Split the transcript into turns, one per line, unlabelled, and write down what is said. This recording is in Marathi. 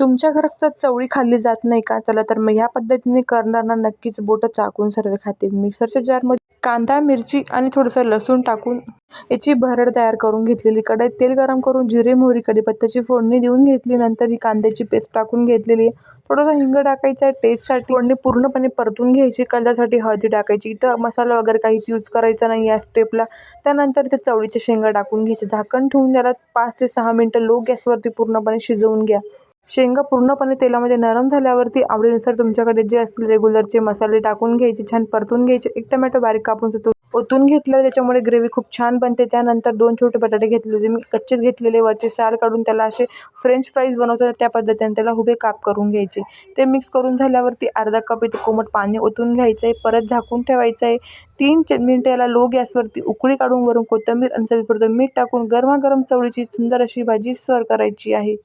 तुमच्या घरात सुद्धा चवळी खाल्ली जात नाही का? चला तर मग ह्या पद्धतीने करणाऱ्यांना नक्कीच बोटं चाकून सर्व खातील. मिक्सरच्या जारमध्ये कांदा, मिरची आणि थोडंसं लसूण टाकून याची भरड तयार करून घेतलेली. कढईत तेल गरम करून जिरे, मोहरी, कढीपत्त्याची फोडणी देऊन घेतली. नंतर ही कांद्याची पेस्ट टाकून घेतलेली आहे. थोडासा हिंग टाकायचा आहे टेस्टसाठी. फोडणी पूर्णपणे परतून घ्यायची. कलरसाठी हळदी टाकायची. इथं मसाला वगैरे काहीच यूज करायचा नाही या स्टेपला. त्यानंतर ते चवळीच्या शेंगा टाकून घ्यायचे. झाकण ठेवून त्याला 5 ते 6 मिनिटं लो गॅसवरती पूर्णपणे शिजवून घ्या. शेंगा पूर्णपणे तेलामध्ये नरम झाल्यावरती आवडीनुसार तुमच्याकडे जे असतील रेग्युलरचे मसाले टाकून घ्यायचे. छान परतून घ्यायचे. 1 टोमॅटो बारीक कापून ओतून घेतलं. त्याच्यामुळे ग्रेव्ही खूप छान बनते. त्यानंतर 2 छोटे बटाटे घेतले होते मी कच्चेच घेतलेले. वरचे साल काढून त्याला असे फ्रेंच फ्राईज बनवतात त्या पद्धतीने त्याला उभे काप करून घ्यायचे. ते मिक्स करून झाल्यावरती अर्धा कप इथे कोमट पाणी ओतून घ्यायचं आहे. परत झाकून ठेवायचं आहे. 3 मिनिटं याला लो गॅसवरती उकळी काढून वरून कोथिंबीर आणि चवीपुरतं मीठ टाकून गरमागरम चवळीची सुंदर अशी भाजी सर्व्ह करायची आहे.